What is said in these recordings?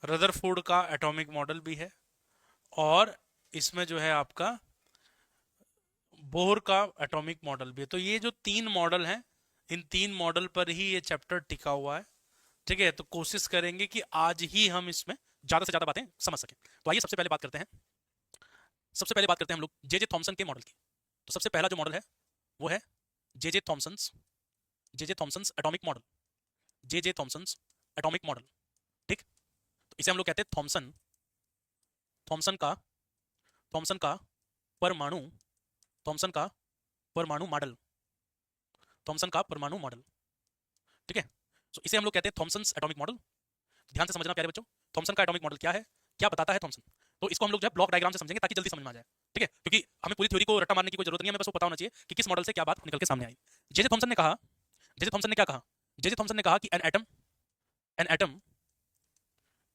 Rutherford का atomic model भी है, और इसमें जो है आपका बोहर का एटॉमिक मॉडल भी है। तो ये जो तीन मॉडल हैं, इन तीन मॉडल पर ही ये चैप्टर टिका हुआ है। ठीक है, तो कोशिश करेंगे कि आज ही हम इसमें ज्यादा से ज्यादा बातें समझ सकें। तो आइए सबसे पहले बात करते हैं, हम लोग जे जे थॉमसन के मॉडल की। तो सबसे पहला जो मॉडल है वो है जे जे थॉमसन्स जे जे थॉमसन्स एटॉमिक मॉडल। जे जे थॉमसन्स एटॉमिक मॉडल। ठीक, तो इसे हम लोग कहते हैं थॉमसन थॉमसन का थॉमसन का परमाणु थॉमसन का परमाणु मॉडल। थॉमसन का परमाणु मॉडल। ठीक है, तो इसे हम लोग कहते हैं थॉमसन्स एटॉमिक मॉडल। ध्यान से समझना प्यारे बच्चों, थॉमसन का एटॉमिक मॉडल क्या है, क्या बताता है थॉमसन। तो इसको हम लोग जो है ब्लॉक डायग्राम से समझेंगे ताकि जल्दी समझ में आ जाए। ठीक है, क्योंकि हमें पूरी थ्योरी को रट्टा मारने की कोई जरूरत नहीं है, हमें बस वो पता होना चाहिए कि किस मॉडल से क्या बात निकल के सामने आई। जे जे थॉमसन ने कहा जे जे थॉमसन ने क्या कहा जे जे थॉमसन ने कहा कि an atom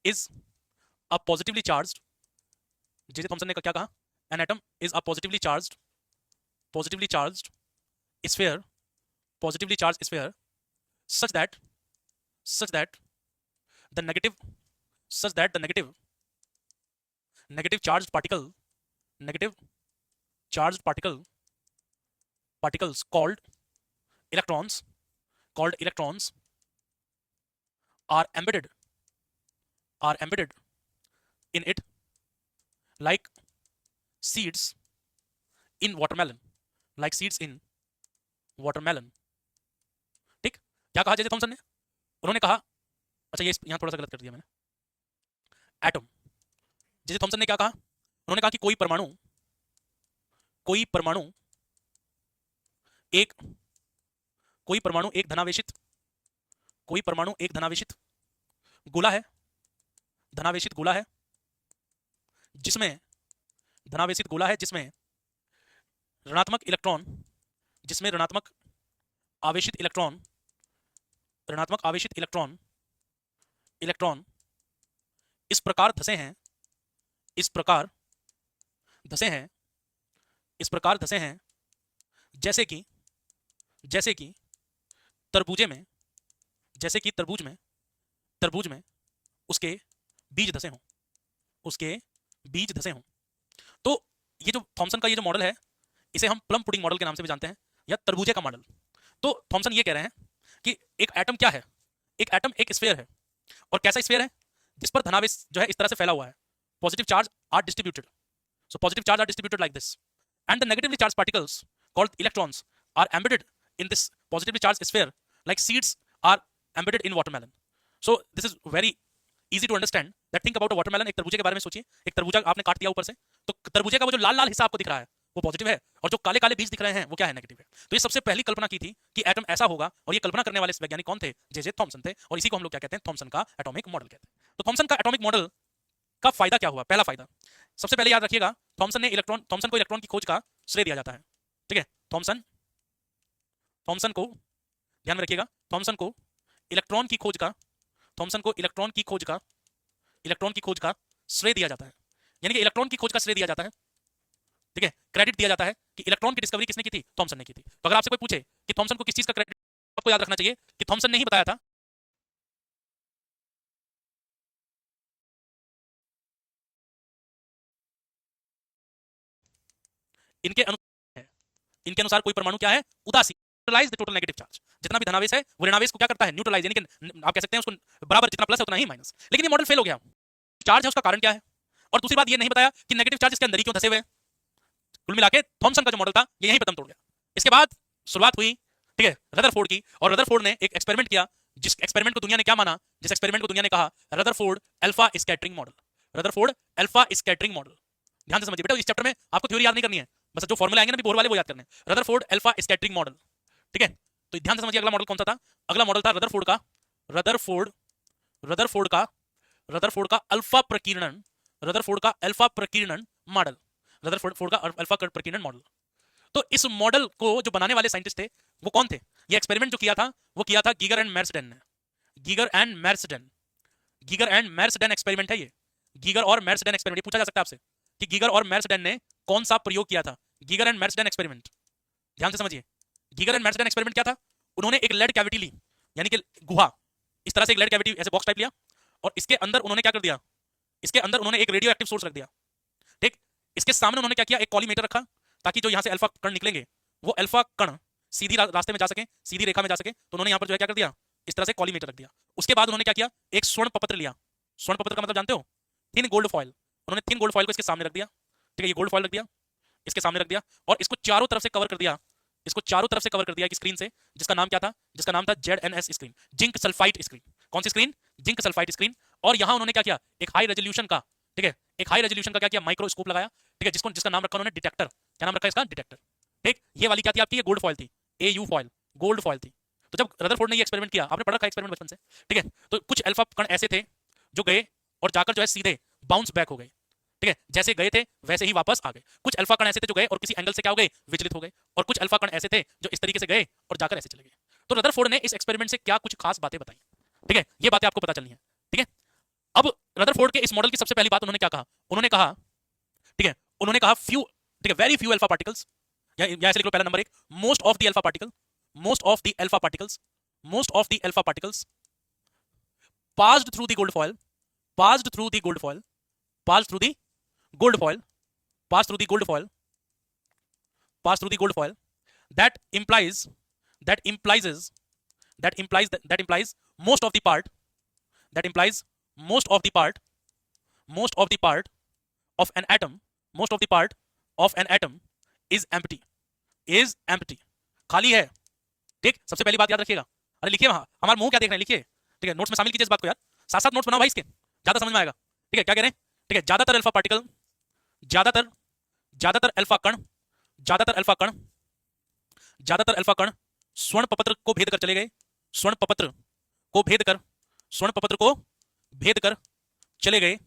is a positively charged. J J Thomson ने क्या कहा? An atom is a positively charged sphere positively charged sphere such that such that the negative negative charged particle negative charged particles called electrons are embedded in it like seeds in watermelon like seeds in watermelon। ठीक, क्या कहा J Thomson ने? उन्होंने कहा, अच्छा ये यहाँ थोड़ा सा गलत कर दिया मैंने, एटम। जे थॉमसन ने क्या कहा? उन्होंने कहा कि कोई परमाणु एक कोई परमाणु एक धनावेशित कोई परमाणु एक गोला है धनावेशित गोला है जिसमें जिसमें ऋणात्मक इलेक्ट्रॉन जिसमें ऋणात्मक आवेशित इलेक्ट्रॉन इस प्रकार इस प्रकार धसे हैं इस प्रकार धसे हैं जैसे कि जैसे कि तरबूजे में जैसे कि तरबूज में उसके बीज धसे हों। तो ये जो थॉमसन का ये जो मॉडल है, इसे हम प्लम पुडिंग मॉडल के नाम से भी जानते हैं, या तरबूजे का मॉडल। तो थॉमसन ये कह रहे हैं कि एक एटम क्या है? एक एटम एक स्फीयर है, और कैसा स्फीयर है? जिस पर धनावेश जो है इस तरह से फैला हुआ है। Positive charge are distributed So positive charge are distributed like this, and the negatively charged particles called electrons are embedded in this positively charged sphere, like seeds are embedded in watermelon. So this is very easy to understand. That think about a watermelon. एक तरबूजे के बारे में सोचिए, एक तरबूजा आपने काट दिया ऊपर से, तो तरबूजे का वो जो लाल लाल हिस्सा आपको दिख रहा है वो पॉजिटिव है, और जो काले काले बीज दिख रहे हैं वो क्या है? नेगेटिव है। तो ये सबसे पहली कल्पना की थी कि एटम ऐसा होगा, और ये कल्पना करने वाले वैज्ञानिक कौन थे? जे जे थॉमसन थे, और इसी को हम लोग क्या कहते हैं? थॉमसन का एटॉमिक मॉडल कहते हैं। तो थॉमसन का एटॉमिक मॉडल का फायदा क्या हुआ? पहला फायदा, सबसे पहले याद रखिएगा, थॉमसन को इलेक्ट्रॉन की खोज का श्रेय दिया जाता है। ठीक है, थॉमसन को ध्यान में रखिएगा, इलेक्ट्रॉन की खोज का थॉमसन को इलेक्ट्रॉन की खोज का श्रेय दिया जाता है, यानी कि इलेक्ट्रॉन की खोज का श्रेय दिया जाता है। ठीक है, क्रेडिट दिया जाता है कि इलेक्ट्रॉन की डिस्कवरी किसने की थी? थॉमसन ने की थी। तो अगर आपसे कोई पूछे कि थॉमसन को किस चीज का क्रेडिट, आपको याद रखना चाहिए कि थॉमसन ने ही बताया था। इनके अनुसार इनके अनुसार कोई परमाणु क्या है? उदासीन, neutralise the total negative charge. जितना भी धनावेश है वो ऋणावेश को क्या करता है? न्यूट्रलाइज, यानी कि आप कह सकते हैं उसको बराबर, जितना प्लस है उतना ही माइनस। लेकिन ये मॉडल फेल हो गया। चार्ज है, उसका कारण क्या है? और दूसरी बात ये नहीं बताया कि नेगेटिव चार्ज इसके अंदर ही क्यों धसे हुए हैं। कुल मिला के थॉमसन का जो मॉडल था ये यहीं पे दम तोड़ गया। इसके बाद शुरुआत हुई, ठीक है, रदरफोर्ड की, और रदरफोर्ड ने एक एक्सपेरिमेंट किया, जिस एक्सपेरिमेंट को दुनिया ने क्या माना? जिस एक्सपेरिमेंट को दुनिया ने कहा Rutherford alpha scattering model. Rutherford alpha scattering model. ध्यान से समझिए बेटा, इस चैप्टर में आपको थ्योरी याद नहीं करनी है, बस जो फॉर्मूला आएंगे ना बोर वाले वो याद करने हैं। Rutherford alpha scattering model. ठीक है, तो ध्यान से समझिए अगला मॉडल कौन सा था? अगला मॉडल था रदरफोर्ड रदरफोर्ड का रदरफोर्ड का अल्फा प्रकीर्णन मॉडल। रदरफोर्ड का अल्फा प्रकीर्णन मॉडल। तो इस मॉडल को जो बनाने वाले साइंटिस्ट थे वो कौन थे? ये एक्सपेरिमेंट जो किया था वो किया था गीगर एंड मेर्सडेन ने। गीगर एंड मेर्सडेन एक्सपेरिमेंट है ये। गीगर और मेर्सडेन एक्सपेरिमेंट, पूछा जा सकता है आपसे कि गीगर और मेर्सडेन ने कौन सा प्रयोग किया था? गीगर एंड मेर्सडेन एक्सपेरिमेंट, ध्यान से समझिए। गीगर एंड मेर्सडेन एक्सपेरिमेंट क्या था? उन्होंने एक लेड कैविटी ली, यानी कि गुहा, इस तरह से एक लेड कैविटी ऐसे बॉक्स टाइप लिया, और इसके अंदर उन्होंने क्या कर दिया, इसके अंदर उन्होंने एक रेडियो एक्टिव सोर्स रख दिया, ठीक। इसके सामने उन्होंने क्या किया, एक कॉलीमेटर रखा, ताकि जो यहां से अल्फा कण निकलेंगे वो अल्फा कण सीधी रास्ते में जा सके, सीधी रेखा में जा सके। तो उन्होंने यहां पर जो है क्या कर दिया, इस तरह से कॉलीमेटर रख दिया। उसके बाद उन्होंने क्या किया, एक स्वर्ण पपत्र लिया। स्वर्ण पपत्र का मतलब जानते हो, थिन गोल्ड फॉइल। उन्होंने थिन गोल्ड फॉइल को इसके सामने रख दिया, ठीक है, ये गोल्ड फॉइल रख दिया, इसके सामने रख दिया, और इसको चारों तरफ से कवर कर दिया, इसको चारों तरफ से कवर कर दिया एक स्क्रीन से, जिसका नाम क्या था, जिसका नाम था ZNS screen, zinc sulphide screen. कौन सी स्क्रीन, जिंक सल्फाइड स्क्रीन। और यहां उन्होंने क्या किया, एक हाई रेजोल्यूशन का, ठीक है, एक हाई रेजोल्यूशन का क्या किया, माइक्रोस्कोप लगाया, ठीक है, जिसका नाम रखा उन्होंने डिटेक्टर। क्या नाम रखा इसका, डिटेक्टर, ठीक। ये वाली क्या थी आपकी, ये गोल्ड फॉइल थी, AU फॉइल, गोल्ड फॉइल थी। तो जब रदरफोर्ड ने ये एक्सपेरिमेंट किया, आपने पढ़ा रखा एक्सपेरिमेंट बचपन से, ठीक है, तो कुछ अल्फा कण ऐसे थे जो गए और जाकर जो है सीधे बाउंस बैक हो गए, ठीक है, जैसे गए थे वैसे ही वापस आ गए। कुछ अल्फा कण ऐसे थे जो गए और किसी एंगल से क्या हो गए, विचलित हो गए, और कुछ अल्फा कण ऐसे थे जो इस तरीके से गए और जाकर ऐसे चले गए। तो रदरफोर्ड ने इस एक्सपेरिमेंट से क्या कुछ खास बातें बताई, ठीक है, ये बातें आपको पता चलनी है, ठीक है। अब रदरफोर्ड के इस मॉडल की सबसे पहली बात उन्होंने क्या कहा, उन्होंने कहा, ठीक है, उन्होंने कहा फ्यू, ठीक है, वेरी फ्यू अल्फा पार्टिकल्स, या ऐसे लिख लो पहला नंबर एक, most of the alpha particle, most of the alpha particles, most of the alpha particles passed through the gold foil, passed through the gold foil, passed through the gold foil, passed through the gold foil, passed through the gold foil. That implies, that implies, that implies most of the part, that implies most of the part, most of the part of an atom, most of the part of an atom is empty, is empty, खाली है, ठीक। सबसे पहली बात याद रखिएगा, अरे लिखिए वहां, हमारा मुंह क्या देख रहे हैं, लिखिए, ठीक है, नोट्स में शामिल कीजिए इस बात को यार, साथ साथ नोट्स बनाओ भाई इसके, ज्यादा समझ में आएगा, ठीक है। क्या कह रहे हैं, ठीक है, ज्यादातर अल्फा पार्टिकल, ज्यादातर, ज्यादातर अल्फा कण, ज्यादातर अल्फा कण, ज्यादातर अल्फा कण स्वर्ण पपत्र को भेद कर चले गए, स्वर्ण पपत्र को भेद कर, स्वर्ण पपत्र को भेद कर चले गए,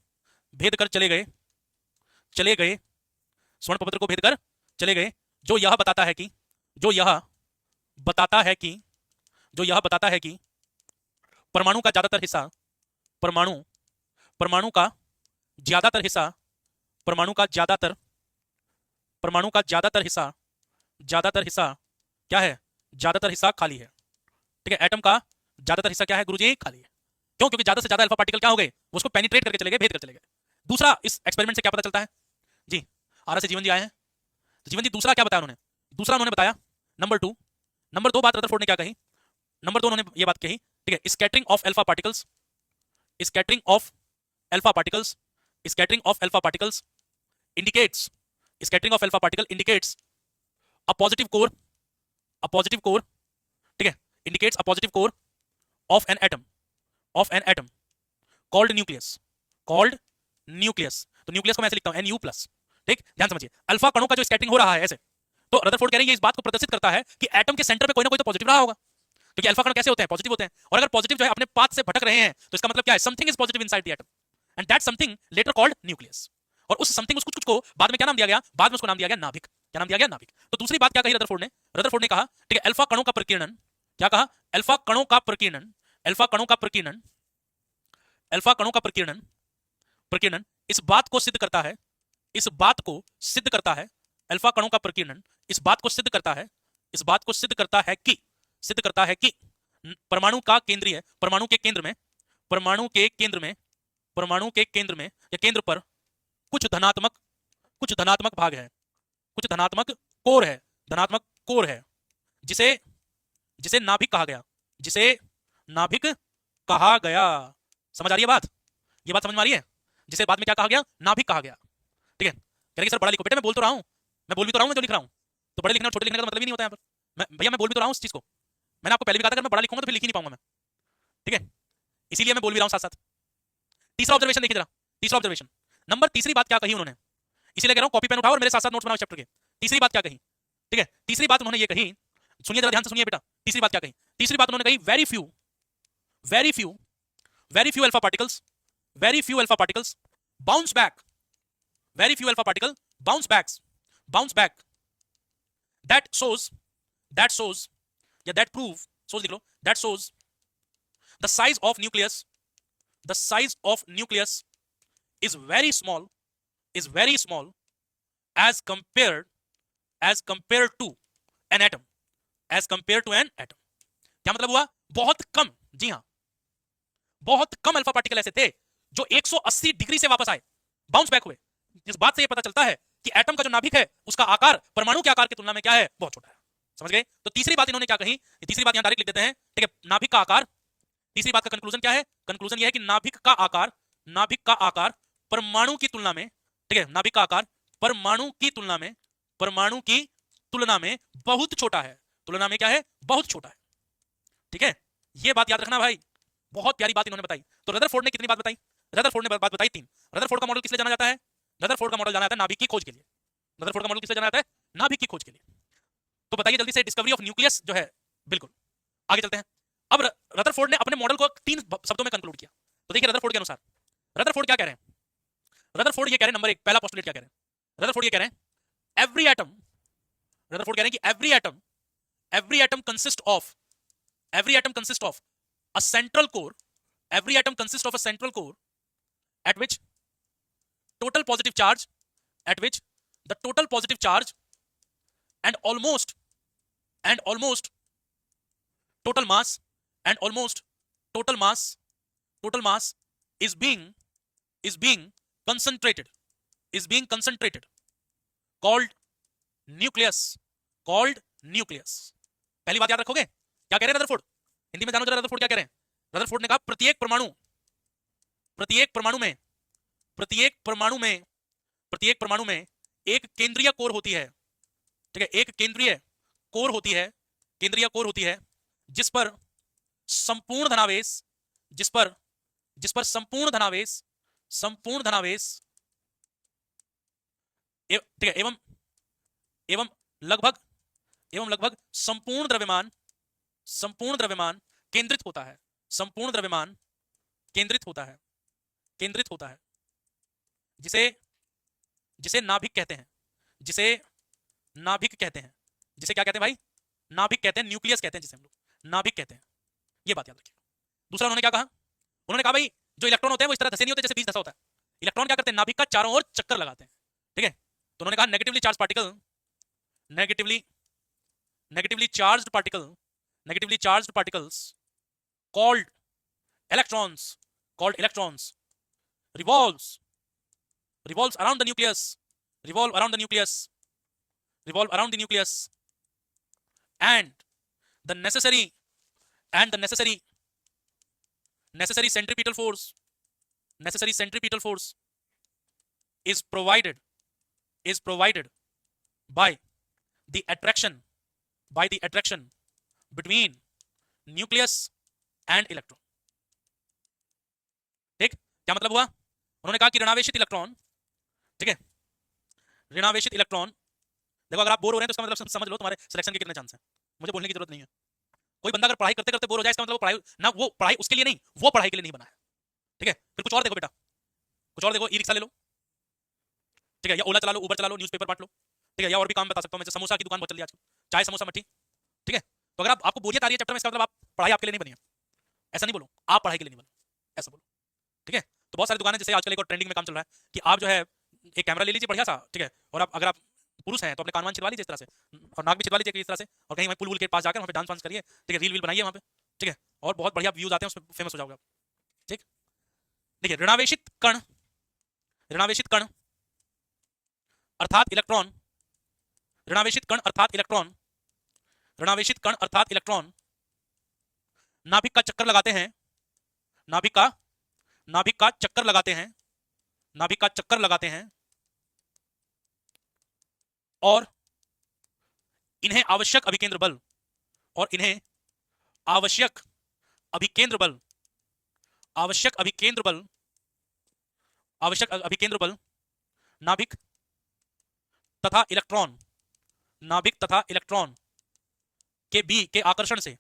भेद कर चले गए, चले गए, स्वर्ण पपत्र को भेद कर चले गए, जो यह बताता है कि, जो यह बताता है कि, जो यह बताता है कि परमाणु का ज्यादातर हिस्सा, परमाणु, परमाणु का ज्यादातर हिस्सा, परमाणु का ज्यादातर, परमाणु का ज्यादातर हिस्सा, ज्यादातर हिस्सा क्या है, ज्यादातर हिस्सा खाली है, ठीक है। एटम का ज्यादातर हिस्सा क्या है गुरुजी, खाली है। क्यों, क्योंकि ज्यादा से ज्यादा अल्फा पार्टिकल क्या हो गए, वो उसको पेनिट्रेट करके चले गए, भेद कर चले गए। दूसरा, इस एक्सपेरिमेंट से क्या पता चलता है जी, आर से जीवन जी आए हैं, तो जीवन जी दूसरा क्या बताया उन्होंने, दूसरा उन्होंने बताया नंबर 2, नंबर 2 बात रदरफोर्ड ने क्या कही, नंबर 2 उन्होंने ये बात कही, ठीक है, scattering of alpha particles, scattering of alpha particles, scattering of alpha particles indicates, scattering of alpha particle indicates a positive core, a positive core, ठीक है, indicates a positive core of an atom, of an atom called nucleus, called nucleus। तो nucleus को मैं ऐसे लिखता हूं Nu+, ठीक। ध्यान समझिए, अल्फा कणों का जो स्कैटरिंग हो रहा है ऐसे, तो रदरफोर्ड कह रहे हैं ये इस बात को प्रदर्शित करता है कि एटम के सेंटर पे कोई ना कोई तो पॉजिटिव रहा होगा, क्योंकि अल्फा कण कैसे होते हैं, पॉजिटिव होते हैं, और अगर पॉजिटिव जो है अपने पाथ से भटक रहे हैं तो इसका मतलब क्या है, something is positive inside the atom, and that something later called nucleus. और उस समथिंग, उस कुछ कुछ को बाद में क्या नाम दिया गया, बाद में उसको नाम दिया गया नाभिक। क्या नाम दिया गया, नाभिक। तो दूसरी बात क्या कही रदरफोर्ड ने, रदरफोर्ड ने कहा, ठीक है, अल्फा कणों का प्रकीर्णन, क्या कहा, अल्फा कणों का प्रकीर्णन, अल्फा कणों का प्रकीर्णन, अल्फा कणों का प्रकीर्णन, प्रकीर्णन इस बात को सिद्ध करता है, इस बात को सिद्ध करता है, अल्फा कणों का प्रकीर्णन इस बात को सिद्ध करता है, इस बात को सिद्ध करता है कि, सिद्ध करता है कि परमाणु का केंद्रीय, परमाणु के केंद्र में, परमाणु के केंद्र में, परमाणु के केंद्र में या केंद्र पर कुछ धनात्मक, कुछ धनात्मक भाग है, कुछ धनात्मक कोर है, धनात्मक कोर है, जिसे, जिसे नाभिक कहा गया, जिसे नाभिक कहा गया। समझ आ रही है बात, ये बात समझ में आ रही है, जिसे बाद में क्या कहा गया, नाभिक कहा गया, ठीक है। कह रहे सर बड़ा लिखो, बेटे मैं बोल तो रहा हूं, मैं बोल भी तो रहा हूं, मैं जो लिख रहा हूं, तो बड़े लिखना और छोटे लिखने का मतलब ही नहीं होता है यहाँ पर। भैया मैं बोल भी तो रहा हूं उस चीज को, मैंने आपको पहले भी कहा था अगर मैं बड़ा लिखूंगा तो फिर लिख ही नहीं पाऊंगा मैं, ठीक है, इसीलिए मैं बोल भी रहा हूं साथ साथ। तीसरा ऑब्जर्वेशन देखिए जरा, तीसरा ऑब्जर्वेशन, नंबर तीसरी बात क्या कही उन्होंने, इसीलिए कह रहा हूं कॉपी पेन उठाओ और मेरे साथ साथ नोट्स बनाओ चैप्टर के। तीसरी बात क्या कही, ठीक है, तीसरी बात उन्होंने ये कही, सुनिए जरा ध्यान से सुनिए बेटा, तीसरी बात क्या कही, तीसरी बात उन्होंने कही, very few, very few, very few alpha particles, very few alpha particles bounce back, very few alpha particle bounce back, that shows, that shows, yeah, that prove, shows लिख लो, that shows the size of nucleus, the size of nucleus is very small, is very small as compared, as compared to an atom, as compared to an atom। क्या मतलब हुआ, बहुत कम, जी हाँ, बहुत कम alpha particle ऐसे थे जो 180 डिग्री से वापस आए, बाउंस बैक हुए। इस बात से यह पता चलता है कि एटम का जो नाभिक है उसका आकार परमाणु के आकार की तुलना में क्या है, बहुत छोटा है। समझ गए? तो तीसरी बात इन्होंने क्या कही, तीसरी बात यहां डायरेक्ट लिख देते हैं, ठीक है। नाभिक का आकार, तीसरी बात का कंक्लूजन क्या है, कंक्लूजन यह है कि नाभिक का आकार, नाभिक का आकार परमाणु की तुलना में, ठीक है, नाभिक का आकार परमाणु की तुलना में, परमाणु की तुलना में बहुत छोटा है। तुलना में क्या है, बहुत छोटा है। ठीक है, यह बात याद रखना भाई, बहुत प्यारी बात इन्होंने बताई। तो रदरफोर्ड ने कितनी बात बताई, रदरफोर्ड ने बात बताई 3। रदरफोर्ड का मॉडल किस लिए जाना जाता है, रदरफोर्ड का मॉडल जाना जाता है नाभिक की खोज के लिए। रदरफोर्ड का मॉडल किस लिए जाना जाता है, नाभिक की खोज के लिए। तो बताइए जल्दी से, डिस्कवरी ऑफ न्यूक्लियस जो है, बिल्कुल। आगे चलते हैं। अब रदरफोर्ड ने अपने मॉडल को 3 शब्दों में कंक्लूड किया। तो देखिए रदरफोर्ड के अनुसार, रदरफोर्ड क्या कह रहे हैं, रदरफोर्ड ये कह रहे हैं, नंबर 1 पहला पोस्टुलेट क्या कह रहे हैं, रदरफोर्ड ये कह रहे हैं एवरी एटम, रदरफोर्ड कह रहे हैं कि every atom consist of, every atom consists of a central core, every atom consists of a central core at which total positive charge, at which the total positive charge and almost total mass, and almost total mass is being concentrated, called nucleus, called nucleus। पहली बात याद रखोगे, क्या कह रहे हैं Rutherford, Hindi में जानो जरा रदरफोर्ड क्या कह रहे हैं। रदरफोर्ड ने कहा प्रत्येक परमाणु में, प्रत्येक परमाणु में एक केंद्रीय कोर होती है, ठीक है, एक केंद्रीय कोर होती है, केंद्रीय कोर होती है जिस पर संपूर्ण धनावेश, जिस पर संपूर्ण धनावेश ठीक है, एवं लगभग संपूर्ण द्रव्यमान केंद्रित होता है, संपूर्ण द्रव्यमान केंद्रित होता है, जिसे नाभिक कहते हैं, जिसे क्या कहते हैं भाई, नाभिक कहते हैं, न्यूक्लियस कहते हैं, जिसे हम लोग नाभिक कहते हैं। ये बात याद रखिए। दूसरा उन्होंने क्या कहा, उन्होंने कहा भाई जो इलेक्ट्रॉन होते हैं वो इस तरह धसे नहीं होते जैसे बीज धसा होता है। इलेक्ट्रॉन क्या करते हैं, नाभिक का चारों ओर चक्कर लगाते हैं, ठीक है। तो उन्होंने कहा negatively charge particle, negatively charged particles called electrons revolves around the nucleus, and the necessary centripetal force is provided by the attraction between nucleus and electron। ठीक, क्या मतलब हुआ, उन्होंने कहा कि ऋणावेशित इलेक्ट्रॉन, ठीक है, ऋणावेशित इलेक्ट्रॉन, देखो अगर आप बोर हो रहे हैं तो इसका मतलब समझ लो तुम्हारे सिलेक्शन के कितने चांस हैं, मुझे बोलने की जरूरत नहीं है। कोई बंदा अगर पढ़ाई करते करते बोर हो जाए इसका मतलब वो पढ़ाई ना, वो पढ़ाई उसके लिए नहीं, वो पढ़ाई के लिए नहीं बना है, ठीक है। फिर कुछ और देखो बेटा, कुछ और देखो, ई रिक्शा ले लो, ठीक है, या ओला चला लो, उबर चला लो, न्यूज़पेपर बांट लो, ठीक है, या और भी काम बता सकता हूं मैं, समोसा की दुकान बहुत चल रही है आजकल, चाय समोसा मट्ठी, ठीक है। तो अगर आपको बोरियत आ रही है चैप्टर में, इसका मतलब आप पढ़ाई आपके लिए नहीं बनी है, ऐसा नहीं बोलो, आप पढ़ाई के लिए नहीं बनो, ऐसा बोलो, ठीक है। तो बहुत सारी दुकानें, जैसे आजकल एक और ट्रेंडिंग में काम चल रहा है कि आप जो है एक कैमरा ले लीजिए बढ़िया सा, ठीक है, और आप अगर आप पुरुष हैं तो अपने कान छिदवा लीजिए इस तरह से, और नाक भी छिदवा लीजिए इस तरह से, और कहीं पुल के पास जाकर वहाँ पे डांस वांस करिए, ठीक है, रील बनाइए वहाँ पे, ठीक है, और बहुत बढ़िया व्यूज आते हैं, उसमें फेमस हो जाओगे आप, ठीक। देखिए ऋणावेशित कण अर्थात इलेक्ट्रॉन, ऋणावेशित कण अर्थात इलेक्ट्रॉन नाभिक का चक्कर लगाते हैं, नाभिक का चक्कर लगाते हैं, और इन्हें आवश्यक अभिकेंद्र बल नाभिक तथा इलेक्ट्रॉन के आकर्षण से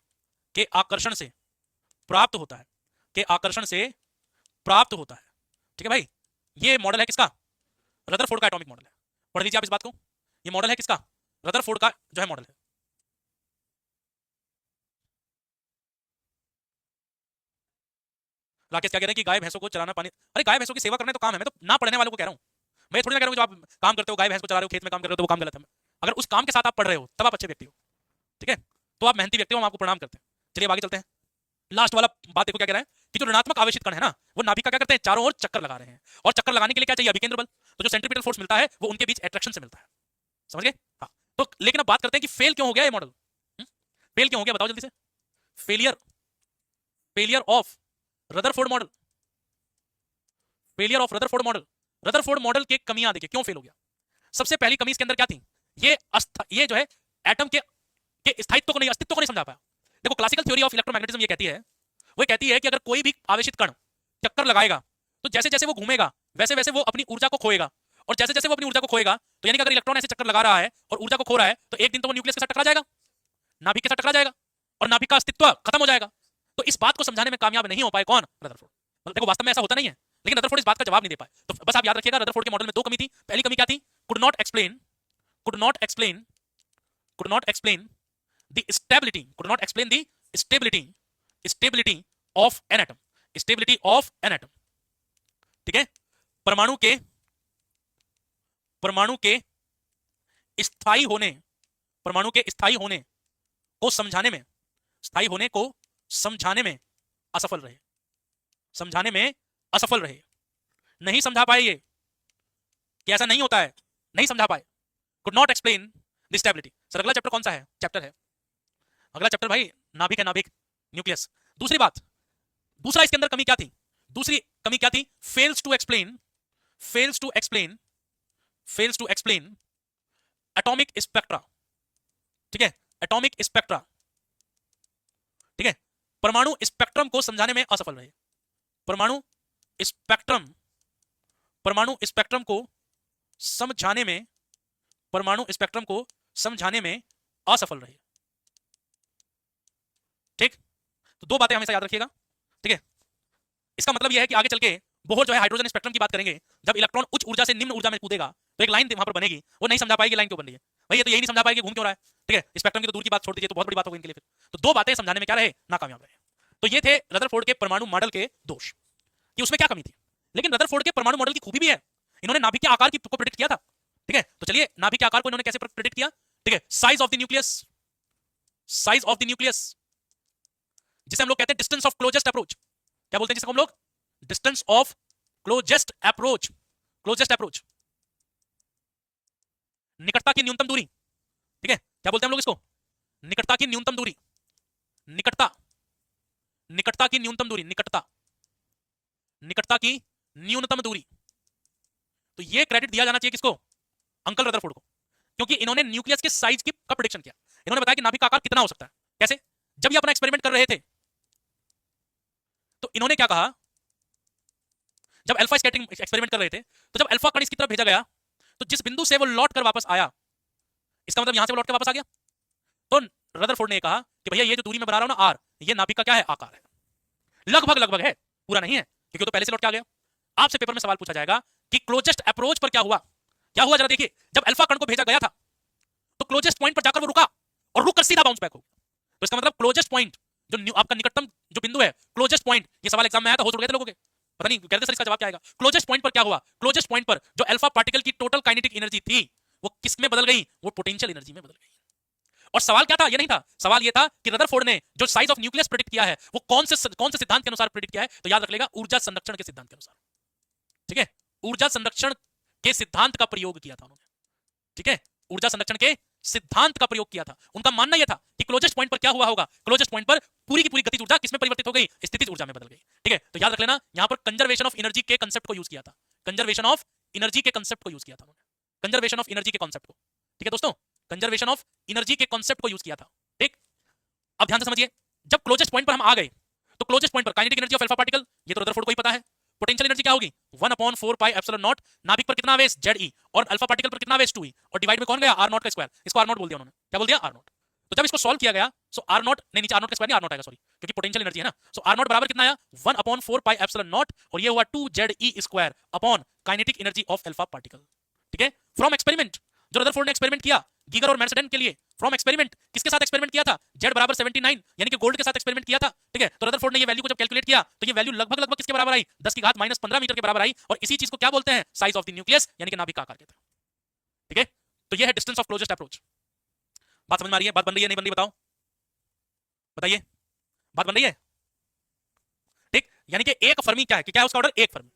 प्राप्त होता है, ठीक है भाई। ये मॉडल है किसका, रदरफोर्ड का एटॉमिक मॉडल है, पढ़ लीजिए आप इस बात को, ये मॉडल है किसका, रदरफोर्ड का जो है मॉडल है। राकेश क्या कह रहे हैं कि गाय भैंसों को चराना पानी, अरे गाय भैंसों की सेवा करने तो काम है, मैं तो ना पढ़ने वालों को कह रहा हूं, मैं थोड़ी ना कह रहा हूं जो आप काम करते हो, गाय भैंस को चला रहे हो, खेत में काम कर रहे हो, तो वो काम गलत है। अगर उस काम के साथ आप पढ़ रहे हो तब आप अच्छे व्यक्ति हो, ठीक है, तो आप मेहनती व्यक्ति हो, हम आपको प्रणाम करते हैं। चलिए आगे चलते हैं। लास्ट वाला बात देखो क्या कह रहा है कि जो ऋणात्मक आवेशित कण है ना, वो नाभिक का क्या करते हैं, चारों ओर चक्कर लगा रहे हैं, और चक्कर लगाने के लिए क्या चाहिए, अभिकेंद्र बल। तो जो सेंट्रीपिटल फोर्स मिलता है वो उनके बीच अट्रैक्शन से मिलता है, समझ गए। हाँ, तो लेकिन अब बात करते हैं कि फेल क्यों हो गया ये मॉडल, फेल क्यों हो गया बताओ जल्दी से। Failure, failure of Rutherford model, failure of Rutherford model. Rutherford model की कमियां देखिए क्यों फेल हो गया। सबसे पहली कमी इसके अंदर क्या थी, ये जो है एटम के स्थायित्व को नहीं, अस्तित्व को नहीं समझा पाया। देखो क्लासिकल थ्योरी ऑफ इलेक्ट्रोमैग्नेटिज्म ये कहती है, वो कहती है कि अगर कोई भी आवेशित कण चक्कर लगाएगा तो जैसे जैसे वो घूमेगा वैसे वैसे वो अपनी ऊर्जा को खोएगा, और जैसे जैसे वो अपनी ऊर्जा को खोएगा तो यानी कि अगर इलेक्ट्रॉन ऐसे चक्कर लगा रहा है और ऊर्जा को खो रहा है तो एक दिन तो वो न्यूक्लियस के साथ टकरा जाएगा, नाभिक के साथ टकरा जाएगा, और नाभिक का अस्तित्व खत्म हो जाएगा। तो इस बात को समझाने में कामयाब नहीं हो पाए कौन, रदरफोर्ड। मतलब देखो वास्तव में ऐसा होता नहीं है, लेकिन रदरफोर्ड इस बात का जवाब नहीं दे पाए। तो बस आप याद रखिएगा रदरफोर्ड के मॉडल में दो कमी थी। पहली कमी क्या थी, could not explain, could not explain, could not explain the stability, could not explain the stability, stability of an atom, stability of an atom. ठीक है, परमाणु के, परमाणु के स्थायी होने, परमाणु के स्थायी होने को समझाने में, स्थायी होने को समझाने में असफल रहे, समझाने में असफल रहे, नहीं समझा पाए ये कि ऐसा नहीं होता है, नहीं समझा पाए। Could not explain the stability. Sir अगला चैप्टर कौन सा है, चैप्टर है अगला चैप्टर भाई नाभिक है, नाभिक, न्यूक्लियस। दूसरी बात, दूसरा इसके अंदर कमी क्या थी, दूसरी कमी क्या थी, fails to explain, fails to explain, fails to explain atomic spectra. ठीक है, एटॉमिक स्पेक्ट्रा, ठीक है, परमाणु स्पेक्ट्रम को समझाने में असफल रहे, परमाणु स्पेक्ट्रम, परमाणु स्पेक्ट्रम को समझाने में, परमाणु स्पेक्ट्रम को समझाने में असफल रहे। ठीक, तो दो बातें हमेशा याद रखिएगा। ठीक है, इसका मतलब यह है कि आगे चल के बोहर जो है हाइड्रोजन स्पेक्ट्रम की बात करेंगे, जब इलेक्ट्रॉन उच्च ऊर्जा से निम्न ऊर्जा में कूदेगा तो एक लाइन वहां पर बनेगी, वो नहीं समझा पाएगी लाइन क्यों बन रही है भाई, ये तो यही नहीं समझा पाएगी घूम क्यों रहा है। ठीक है, स्पेक्ट्रम की तो दूर की बात छोड़ दीजिए, तो बहुत बड़ी बात होगी इनके लिए फिर। तो दो बातें समझाने में क्या रहे, नाकामयाब रहे। तो ये थे रदरफोर्ड के परमाणु मॉडल के दोष कि उसमें क्या कमी थी। लेकिन रदरफोर्ड के परमाणु मॉडल की खूबी भी है, इन्होंने नाभिक के आकार को प्रेडिक्ट किया था। ठीक है, तो चलिए नाभिक के आकार को इन्होंने कैसे प्रेडिक्ट किया। ठीक है, size of the nucleus, size of the nucleus, जिसे हम लोग कहते हैं डिस्टेंस ऑफ क्लोजेस्ट अप्रोच। क्या बोलते हैं जिसको हम लोग, distance of closest approach, closest approach, निकटता की न्यूनतम दूरी। ठीक है, क्या बोलते हैं हम लोग इसको, निकटता की न्यूनतम दूरी, निकटता, निकटता की न्यूनतम दूरी, निकटता, निकटता की न्यूनतम दूरी। तो ये क्रेडिट दिया जाना चाहिए किसको, अंकल रदरफोर्ड को, क्योंकि इन्होंने न्यूक्लियस के साइज की का प्रेडिक्शन किया। इन्होंने बताया कि नाभिक का आकार कितना हो सकता है। कैसे, जब ये अपना एक्सपेरिमेंट कर रहे थे तो इन्होंने क्या कहा, जब अल्फा स्कैटरिंग एक्सपेरिमेंट कर रहे थे तो जब अल्फा कण इसकी तरफ भेजा गया तो जिस बिंदु से वो लौट कर वापस आया, इसका मतलब यहां से वो लौट कर वापस आ गया, तो रदरफोर्ड ने कहा कि भैया ये जो दूरी मैं बना रहा हूं ना आर, ये नाभिक का क्या है, आकार है, लगभग लगभग है, पूरा नहीं है, क्योंकि वो तो पहले से लौट के आ गया। आपसे पेपर में सवाल पूछा जाएगा कि क्लोजेस्ट अप्रोच पर क्या हुआ, क्या हुआ जरा देखिए। जब अल्फा कण को भेजा गया था तो क्लोजेस्ट पॉइंट पर जाकर वो रुका और रुक कर सीधा बाउंस बैक हो गया। तो इसका मतलब क्लोजेस्ट पॉइंट जो आपका निकटतम जो बिंदु है, क्लोजेस्ट पॉइंट, ये सवाल एग्जाम में आया था, हो चुके थे लोगों के, पता नहीं कहते सर इसका जवाब क्या आएगा। क्लोजेस्ट पॉइंट पर क्या हुआ, क्लोजेस्ट पॉइंट पर जो अल्फा पार्टिकल की टोटल काइनेटिक एनर्जी थी वो किस में बदल गई, वो पोटेंशियल एनर्जी में बदल गई। और सवाल क्या था, ये नहीं था, सवाल ये था कि रदरफोर्ड ने जो साइज ऑफ न्यूक्लियस प्रेडिक्ट किया है वो कौन से सिद्धांत के अनुसार प्रेडिक्ट किया है, तो याद रख लेगा ऊर्जा संरक्षण के सिद्धांत के अनुसार। ठीक है, ऊर्जा संरक्षण के सिद्धांत का प्रयोग किया था उन्होंने। ठीक है, ऊर्जा संरक्षण के सिद्धांत का प्रयोग किया था। उनका मानना यह था कि क्लोजेस्ट पॉइंट पर क्या हुआ होगा, क्लोजेस्ट पॉइंट पर पूरी की पूरी गतिज ऊर्जा किसमें परिवर्तित हो गई, स्थितिज ऊर्जा में बदल गई। ठीक है, तो याद रख लेना यहां पर कंजर्वेशन ऑफ एनर्जी के कांसेप्ट को यूज किया था, कंजर्वेशन ऑफ एनर्जी के कांसेप्ट को यूज किया था उन्होंने, कंजर्वेशन ऑफ एनर्जी के कांसेप्ट को। ठीक है दोस्तों, कंजर्वेशन ऑफ एनर्जी के कांसेप्ट को यूज किया था। ठीक, अब ध्यान से समझिए, जब क्लोजेस्ट पॉइंट पर हम आ गए तो क्लोजेस्ट पॉइंट पर kinetic energy of alpha particle, ये तो रदरफोर्ड को ही पता है। पोटेंशियल एनर्जी क्या होगी, 1/4 पाई एप्सिलॉन नॉट, नाभिक पर कितना आवेश Ze और अल्फा पार्टिकल पर कितना आवेश 2e, और डिवाइड में कौन गया, r0 का स्क्वायर, इसको r0 बोल दिया उन्होंने, क्या बोल दिया, r0। तो जब इसको सॉल्व किया गया सो r0 नहीं, नीचे r0 का स्क्वायर नहीं, r0 आएगा सॉरी, क्योंकि पोटेंशियल एनर्जी है ना। सो r0 बराबर कितना आया, 1/4 पाई एप्सिलॉन नॉट, और ये हुआ 2Ze square upon kinetic energy of alpha particle. ठीक है, फ्रॉम एक्सपेरिमेंट, जो रदरफोर्ड ने एक्सपेरिमेंट किया गीगर और मेर्सेडेन के लिए, फ्रॉम एक्सपेरिमेंट, किसके साथ एक्सपेरिमेंट किया था, Z बराबर 79 यानी कि गोल्ड के साथ एक्सपेरिमेंट किया था। ठीक है, तो रदरफोर्ड ने ये वैल्यू को जब कैलकुलेट किया तो ये वैल्यू लगभग लगभग किसके बराबर आई, 10 की घात -15 मीटर के बराबर आई, और इसी चीज को क्या बोलते हैं, साइज ऑफ द न्यूक्लियस यानी कि नाभिक का आकार कहते हैं। ठीक है, तो ये है डिस्टेंस ऑफ क्लोजेस्ट अप्रोच। बात समझ में आ रही है, बात बन रही है नहीं बन रही, बताओ, बताइए, बात बन रही है। यानी कि एक फर्मी क्या है, कि क्या है उसका ऑर्डर, एक फर्मी।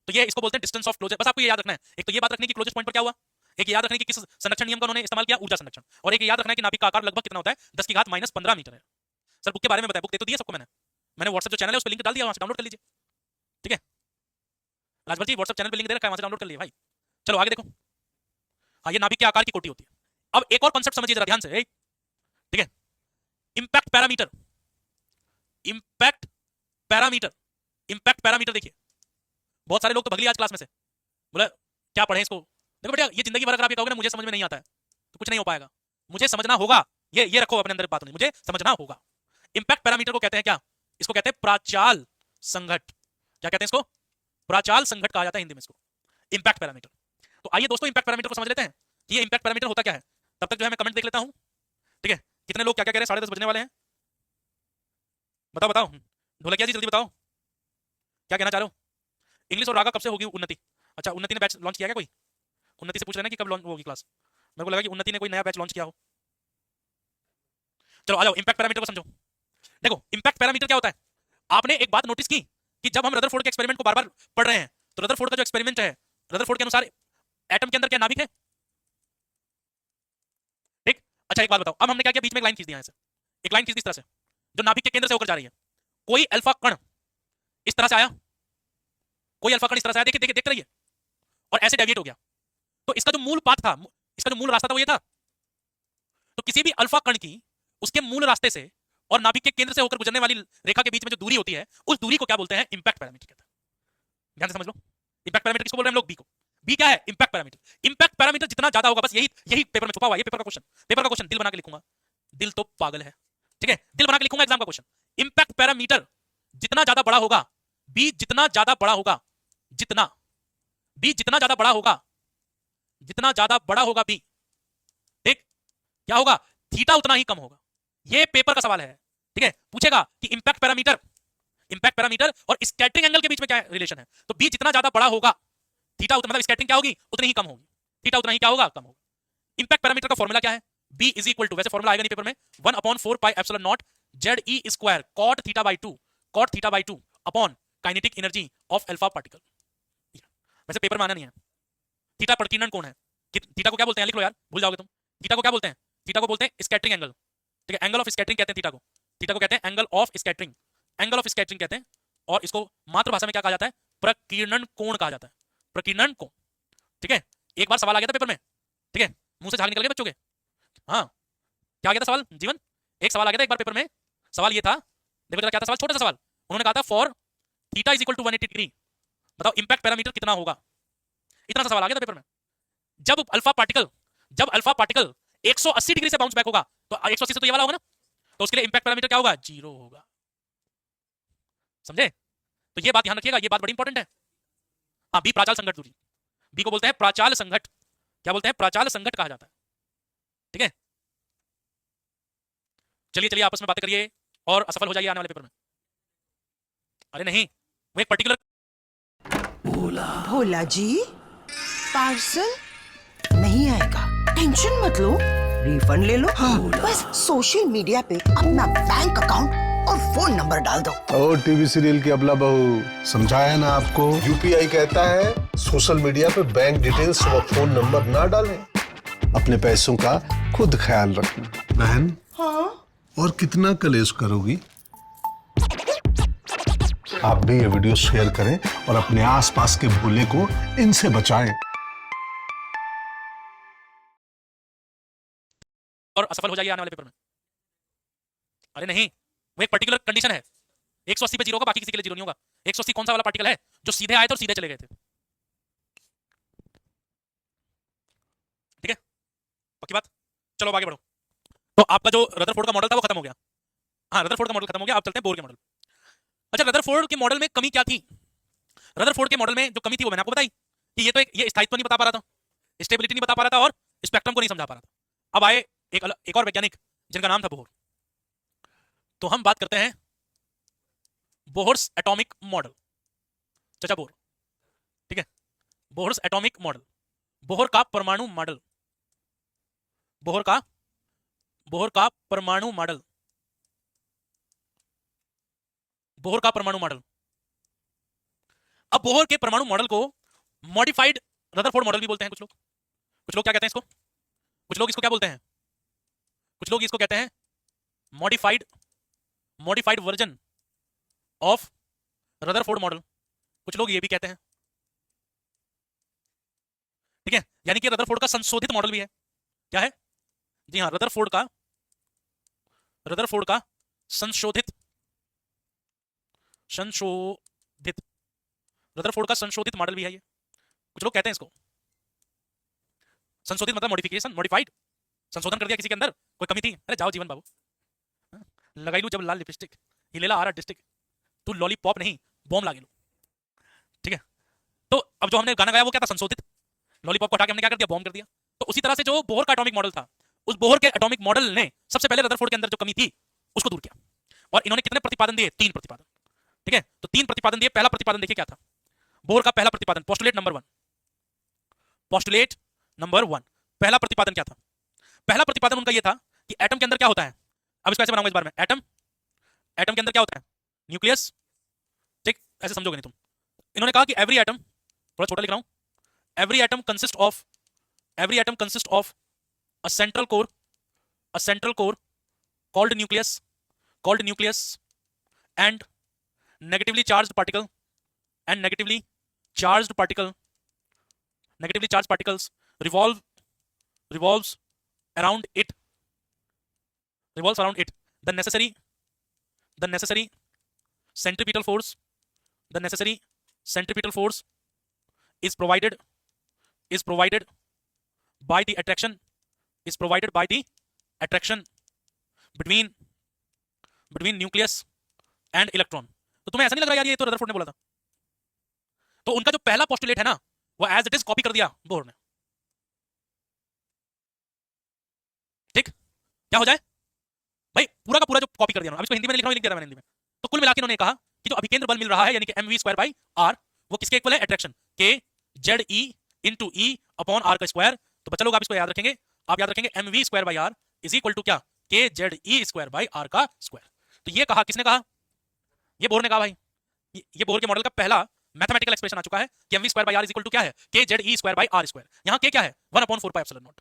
तो ये इसको बोलते हैं डिस्टेंस ऑफ क्लोजेस्ट। बस आपको ये याद रखना है, एक तो ये बात रखनी है कि क्लोजेस्ट पॉइंट पर क्या हुआ, एक याद रखना है कि किस संरक्षण नियम का उन्होंने इस्तेमाल किया, ऊर्जा संरक्षण, और एक याद रखना है कि नाभिक का आकार लगभग कितना होता है, 10⁻⁻15 मीटर है। सर बुक के बारे में बताया, बुक दे तो दिया सबको मैंने व्हाट्सएप जो चैनल है उस पर लिंक डाल दिया, वहां से डाउनलोड कर लीजिए। ठीक है राजभर जी, व्हाट्सएप चैनल पे लिंक दे रखा है, वहां से डाउनलोड कर लीजिए भाई। चलो आगे देखो। हाँ, ये नाभिक के आकार की कोटि होती है। अब एक और कॉन्सेप्ट समझिए जरा ध्यान से, ठीक है, impact parameter. Impact parameter, impact parameter देखिए, बहुत सारे लोग तो भगली आज क्लास में से, बोला क्या पढ़े इसको। देखो बेटा, ये जिंदगी भर अगर आप ये कहोगे ना मुझे समझ में नहीं आता है, तो कुछ नहीं हो पाएगा। मुझे समझना होगा, ये रखो अपने अंदर बात, नहीं मुझे समझना होगा। इंपैक्ट पैरामीटर को कहते हैं क्या, इसको कहते हैं प्राचाल संघट। क्या कहते हैं इसको, प्राचाल संघट कहा जाता है हिंदी में इसको, इंपैक्ट पैरामीटर। तो आइए दोस्तों इंपैक्ट पैरामीटर को समझ लेते हैं कि ये इंपैक्ट पैरामीटर होता क्या है। तब तक जो है मैं कमेंट देख लेता हूं। ठीक है, कितने लोग क्या क्या कह रहे हैं, 10:30 बजने वाले हैं। बताओ बताओ, ढोलकिया जी जल्दी बताओ क्या कहना चाह रहे हो। इंग्लिश और रागा कब से होगी उन्नति। अच्छा, उन्नति ने बैच लॉन्च किया क्या कोई, उन्नति से पूछ लेना कि कब लॉन्च होगी क्लास। मेरे को लगा कि उन्नति ने कोई नया बैच लॉन्च किया हो। चलो आ जाओ, इंपैक्ट पैरामीटर को समझो। देखो इंपैक्ट पैरामीटर क्या होता है, आपने एक बात नोटिस की कि जब हम रदरफोर्ड के एक्सपेरिमेंट को बार-बार पढ़ रहे हैं, तो रदरफोर्ड का जो एक्सपेरिमेंट है, रदरफोर्ड के अनुसार एटम के अंदर क्या नाभिक है। ठीक, अच्छा एक बात बताओ, अब हमने क्या किया, बीच में एक लाइन खींच दिया है, एक लाइन खींच दी इस तरह से जो नाभिक के केंद्र से होकर जा रही है। कोई अल्फा कण इस तरह से आया, कोई अल्फा कण इस तरह से आया, देखिए देखिए देख रही है, और ऐसे डेविएट हो गया। तो इसका जो मूल पाथ था, इसका जो मूल रास्ता था वो ये था। तो किसी भी अल्फा कण की उसके मूल रास्ते से और नाभिक के केंद्र से होकर गुजरने वाली रेखा के बीच में जो दूरी होती है, उस दूरी को क्या बोलते हैं, इंपैक्ट पैरामीटर कहते हैं। ध्यान से समझ लो, इंपैक्ट पैरामीटर किसको बोल रहे हैं हम लोग, बी को। बी क्या है, इंपैक्ट पैरामीटर। इंपैक्ट पैरामीटर जितना ज्यादा होगा, बस यही यही पेपर में छुपा हुआ है, ये पेपर का क्वेश्चन दिल बना के लिखूंगा, दिल तो पागल है। ठीक है, दिल बना के लिखूंगा एग्जाम का क्वेश्चन। इंपैक्ट पैरामीटर जितना ज्यादा बड़ा होगा, बी जितना ज्यादा बड़ा होगा, जितना बी जितना ज्यादा बड़ा होगा, जितना ज्यादा बड़ा होगा बी, ठीक, क्या होगा, थीटा उतना ही कम होगा। ये पेपर का सवाल है। ठीक है, पूछेगा कि इंपैक्ट पैरामीटर और स्कैटरिंग एंगल के बीच में क्या रिलेशन है। तो बी जितना ज्यादा बड़ा होगा, थीटा मतलब स्कैटरिंग क्या होगी, उतनी ही कम होगी, थीटा उतना ही क्या होगा, कम होगा। इंपैक्ट पैरामीटर का फॉर्मूला क्या है, बी इज इक्वल टू, वैसे फॉर्मूला आएगा नहीं पेपर में, 1/4 pi epsilon naught Z E square cot theta by 2 upon kinetic energy of alpha particle. वैसे पेपर में आना नहीं है। थीटा प्रकीर्णन कोण है, थीटा को क्या बोलते हैं, लिख लो यार, भूल जाओगे तुम। थीटा को क्या बोलते हैं, थीटा को बोलते हैं स्कैटरिंग एंगल। ठीक है, एंगल ऑफ स्कैटरिंग कहते हैं थीटा को कहते हैं एंगल ऑफ स्कैटरिंग, कहते हैं। और इसको मातृभाषा में क्या कहा जाता है, प्रकीर्णन कोण कहा जाता है, प्रकीर्णन कोण। ठीक है, एक बार सवाल आ गया था पेपर में, ठीक है, मुंह से झाग निकल गए बच्चों के। हाँ, क्या आ गया था सवाल जीवन, एक सवाल आ गया था एक बार पेपर में, सवाल ये था, देखो जरा क्या था सवाल, छोटा सा सवाल। उन्होंने कहा था for theta is equal to 180 degree, बताओ इंपैक्ट पैरामीटर कितना होगा। इतना सा सवाल आ गया था पेपर में। जब अल्फा पार्टिकल 180 डिग्री से बाउंस बैक होगा, तो 180 से तो ये वाला होगा ना, तो उसके लिए इंपैक्ट पैरामीटर क्या होगा, 0 होगा। समझे, तो ये बात ध्यान रखिएगा, ये बात बड़ी इंपॉर्टेंट है। हाँ, बी प्राचाल संघट दूरी, बी को बोलते हैं प्राचाल संघट, क्या बोलते हैं, प्राचाल संघट कहा जाता है। ठीक है, चलिए आपस में बातें करिए और असफल हो जाइए आने वाले पेपर में। अरे नहीं, वो एक पर्टिकुलर भोला जी, पार्सल नहीं आएगा, टेंशन मत लो, रिफंड ले लो। हाँ, बस सोशल मीडिया पे अपना बैंक अकाउंट और फोन नंबर डाल दो। और टीवी सीरियल की अबला बहू, समझाया ना आपको, यूपीआई कहता है सोशल मीडिया पे बैंक डिटेल्स और फोन नंबर ना डालें, अपने पैसों का खुद ख्याल रखना। बहन, हाँ? और कितना कलेश करोगी। आप भी ये वीडियो शेयर करें और अपने आसपास के भोले को इनसे बचाएं। और असफल हो जाइए आने वाले पेपर में। अरे नहीं, वो एक पर्टिकुलर कंडीशन है, 180 पे 0 होगा, बाकी किसी के लिए 0 नहीं होगा। 180 कौन सा वाला पार्टिकल है, जो सीधे आए थे और सीधे चले गए थे। ठीक है, पक्की बात। चलो अब आगे बढ़ो। तो आपका जो रदरफोर्ड का मॉडल था वो खत्म हो गया। हाँ, रदरफोर्ड का मॉडल खत्म हो गया, अब चलते हैं बोर के मॉडल। अच्छा, रदरफोर्ड के मॉडल में कमी क्या थी, रदरफोर्ड के मॉडल में जो कमी थी वो मैंने आपको बताई कि ये स्थायित्व नहीं बता पा रहा था, स्टेबिलिटी नहीं बता पा रहा था और स्पेक्ट्रम को नहीं समझा पा रहा था। अब आए एक और वैज्ञानिक जिनका नाम था बोहर। तो हम बात करते हैं बोहर्स एटॉमिक मॉडल, चाचा बोहर। ठीक है, बोहर्स एटॉमिक मॉडल, बोहर का परमाणु मॉडल, बोहर का परमाणु मॉडल, बोहर का परमाणु मॉडल। अब बोहर के परमाणु मॉडल को मॉडिफाइड रदरफोर्ड मॉडल भी बोलते हैं कुछ लोग क्या कहते हैं इसको, कुछ लोग इसको क्या बोलते हैं, कुछ लोग इसको कहते हैं modified version of Rutherford model, कुछ लोग ये भी कहते हैं। ठीक है, यानी कि रदरफोर्ड का संशोधित मॉडल भी है। क्या है? जी हां, रदरफोर्ड का संशोधित रदरफोर्ड का संशोधित मॉडल भी है ये। कुछ लोग कहते हैं इसको संशोधित मतलब मॉडिफिकेशन, मॉडिफाइड, संशोधन कर दिया किसी के अंदर, कोई कमी थी, अरे जाओ जीवन बाबू, लगाई लू जब लाल लिपस्टिक, हिलेला आ रहा डिस्ट्रिक्ट, तू लॉलीपॉप नहीं बॉम्ब लागे लो। ठीक है, तो अब जो हमने गाना गाया वो क्या था? संशोधित। लॉलीपॉप को हटा के हमने क्या कर दिया? बॉम्ब कर दिया। तो उसी तरह से जो बोहर का एटॉमिक मॉडल था, उस बोहर के एटॉमिक मॉडल ने सबसे पहले रदरफोर्ड के अंदर जो कमी थी उसको दूर किया, और इन्होंने कितने प्रतिपादन दिए? 3 प्रतिपादन। ठीक है, तो 3 प्रतिपादन दिए। पहला प्रतिपादन देखिए क्या था बोहर का पहला प्रतिपादन, पोस्टुलेट नंबर 1। पहला प्रतिपादन क्या था? पहला प्रतिपादन उनका यह था कि एटम के अंदर क्या होता है। अब इसको ऐसे बनाऊंगा इस बार में, एटम के अंदर क्या होता है? न्यूक्लियस। ठीक, ऐसे समझोगे नहीं तुम। इन्होंने कहा कि एवरी एटम, थोड़ा छोटा लिख रहा हूं, every atom consist of a central core called nucleus and negatively charged particles revolves around it. The necessary centripetal force is provided by the attraction between nucleus and electron. तो तुम्हें ऐसा नहीं लग रहा यार ये तो रदरफोर्ड ने बोला था? तो उनका जो पहला पोस्टुलेट है ना, वो एज इट इज कॉपी कर दिया बोहर ने। ठीक, क्या हो जाए भाई? पूरा का पूरा जो कॉपी कर दिया। अब इसको हिंदी में लिख रहा हूं, लिख दिया मैंने हिंदी में। तो कुल मिलाकर उन्होंने कहा कि जो अभिकेंद्र बल मिल रहा है यानी कि mv²/r, वो किसके इक्वल है? अट्रैक्शन के ZE into E upon R का स्क्वायर। तो बच्चा लोग आप इसको याद रखेंगे, आप याद रखेंगे mv²/r इज इक्वल टू क्या? के ZE²/r का स्क्वायर। तो ये कहा, किसने कहा? ये बोहर ने कहा भाई। ये बोहर के मॉडल का पहला मैथमेटिकल एक्सप्रेशन आ चुका है कि mv²/r इज इक्वल टू क्या है? के ZE²/r²। यहाँ के क्या है? 1/4πε0।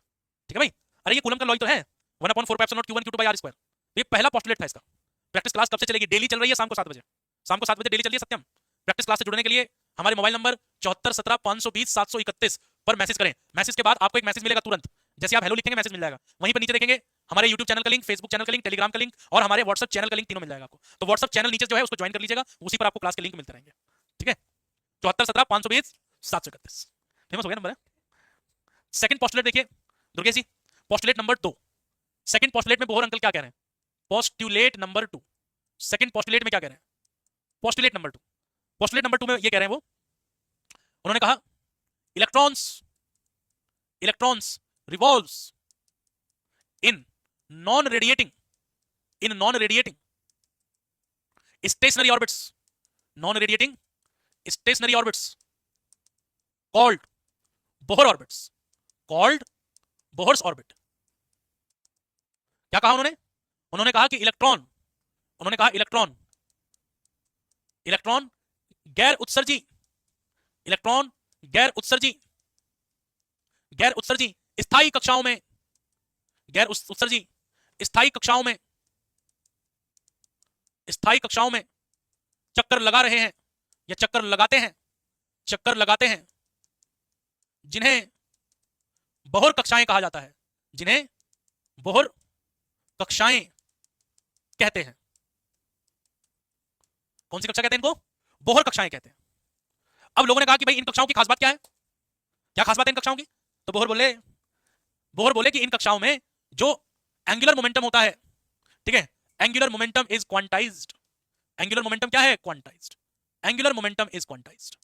ठीक है भाई, अरे ये कूलम का लॉ तो है 1/4πε0 q1 q2/r²। ये पहला पोस्टुलेट था इसका। प्रैक्टिस क्लास कब से चलेगी? डेली चल रही है, शाम को 7 बजे डेली चल रही है सत्यम। प्रैक्टिस क्लास से जुड़ने के लिए हमारे मोबाइल नंबर 7417520731 पर मैसेज करें। मैसेज के बाद आपको एक मैसेज मिलेगा तुरंत, जैसे आप हेलो लिखेंगे मैसेज मिल जाएगा। वहीं पर नीचे देखेंगे हमारे YouTube चैनल का लिंक, Facebook चैनल का लिंक, टेलीग्राम का लिंक और हमारे WhatsApp चैनल का लिंक, तीनों मिल जाएगा आपको। तो WhatsApp चैनल नीचे जो है उसको ज्वाइन कर लीजिएगा, उसी पर आपको क्लास के लिंक मिलते रहेंगे। ठीक है, 7417520731 फेमस हो गया नंबर है। सेकंड पोस्टुलेट देखिए दुर्गेश जी, पोस्टुलेट नंबर 2। सेकंड पोस्टुलेट में बोहर अंकल क्या कह रहे हैं? पोस्टुलेट नंबर 2, सेकंड पोस्टुलेट में क्या कह रहे हैं? पोस्टुलेट नंबर 2 में ये कह रहे हैं वो, उन्होंने कहा electrons revolves in non-radiating stationary orbits called Bohr orbits, Bohr's orbit। क्या कहा उन्होंने कहा कि इलेक्ट्रॉन गैर उत्सर्जी स्थायी कक्षाओं में चक्कर लगा रहे हैं या चक्कर लगाते हैं जिन्हें बोहर कक्षाएं कहा जाता है, जिन्हें बोहर कक्षाएं कहते हैं। कौन सी कक्षा कहते हैं इनको? बोहर कक्षाएं कहते हैं। अब लोगों ने कहा कि भाई इन कक्षाओं की खास बात क्या है? क्या खास बात है इन कक्षाओं की? तो बोहर बोले कि इन कक्षाओं में जो एंगुलर मोमेंटम होता है, ठीक है, angular momentum is quantized. Angular momentum क्या है? Quantized. Angular momentum is quantized.